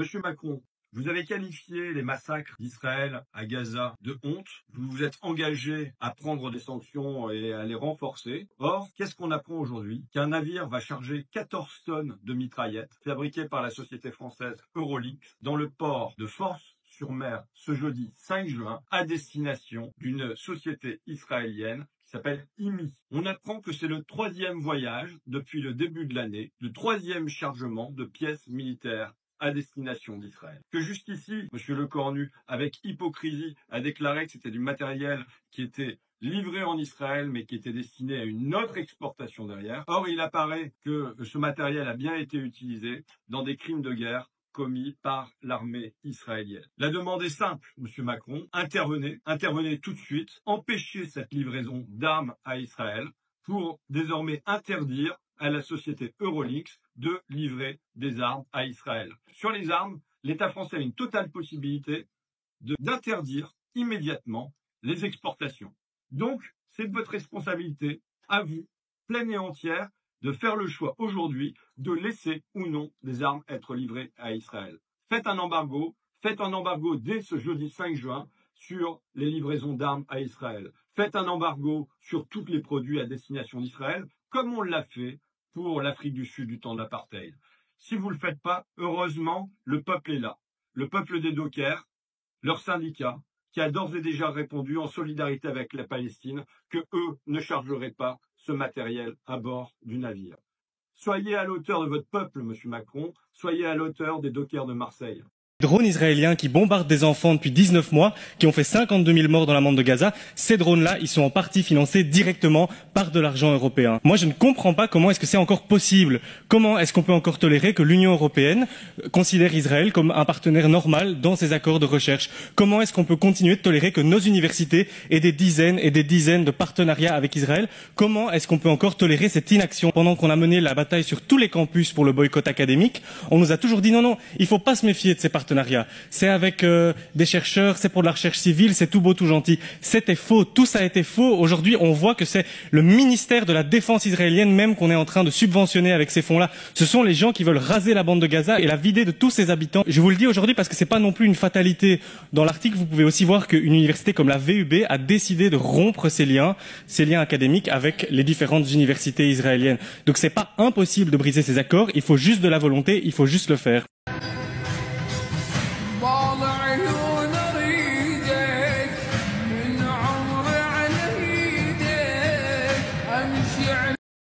Monsieur Macron, vous avez qualifié les massacres d'Israël à Gaza de honte. Vous vous êtes engagé à prendre des sanctions et à les renforcer. Or, qu'est-ce qu'on apprend aujourd'hui? Qu'un navire va charger 14 tonnes de mitraillettes fabriquées par la société française Eurolix dans le port de Fos-sur-Mer ce jeudi 5 juin à destination d'une société israélienne qui s'appelle IMI. On apprend que c'est le 3e voyage depuis le début de l'année, le 3e chargement de pièces militaires à destination d'Israël. Que jusqu'ici, M. Lecornu, avec hypocrisie, a déclaré que c'était du matériel qui était livré en Israël, mais qui était destiné à une autre exportation derrière. Or, il apparaît que ce matériel a bien été utilisé dans des crimes de guerre commis par l'armée israélienne. La demande est simple, M. Macron, intervenez tout de suite, empêchez cette livraison d'armes à Israël pour désormais interdire à la société Eurolix de livrer des armes à Israël. Sur les armes, l'État français a une totale possibilité d'interdire immédiatement les exportations. Donc, c'est de votre responsabilité, à vous, pleine et entière, de faire le choix aujourd'hui de laisser ou non des armes être livrées à Israël. Faites un embargo dès ce jeudi 5 juin sur les livraisons d'armes à Israël. Faites un embargo sur tous les produits à destination d'Israël, comme on l'a fait pour l'Afrique du Sud du temps de l'apartheid. Si vous ne le faites pas, heureusement, le peuple est là. Le peuple des dockers, leur syndicat, qui a d'ores et déjà répondu en solidarité avec la Palestine que eux ne chargeraient pas ce matériel à bord du navire. Soyez à l'auteur de votre peuple, M. Macron, soyez à l'auteur des dockers de Marseille. Drones israéliens qui bombardent des enfants depuis 19 mois, qui ont fait 52 000 morts dans la bande de Gaza, ces drones-là, ils sont en partie financés directement par de l'argent européen. Moi, je ne comprends pas comment est-ce que c'est encore possible. Comment est-ce qu'on peut encore tolérer que l'Union européenne considère Israël comme un partenaire normal dans ses accords de recherche? Comment est-ce qu'on peut continuer de tolérer que nos universités aient des dizaines et des dizaines de partenariats avec Israël? Comment est-ce qu'on peut encore tolérer cette inaction? Pendant qu'on a mené la bataille sur tous les campus pour le boycott académique, on nous a toujours dit non, il ne faut pas se méfier de ces partenariats. C'est avec des chercheurs, c'est pour de la recherche civile, c'est tout beau, tout gentil. C'était faux, tout ça a été faux. Aujourd'hui, on voit que c'est le ministère de la Défense israélienne même qu'on est en train de subventionner avec ces fonds-là. Ce sont les gens qui veulent raser la bande de Gaza et la vider de tous ses habitants. Je vous le dis aujourd'hui parce que c'est pas non plus une fatalité. Dans l'article, vous pouvez aussi voir qu'une université comme la VUB a décidé de rompre ses liens académiques avec les différentes universités israéliennes. Donc c'est pas impossible de briser ces accords, il faut juste de la volonté, il faut juste le faire.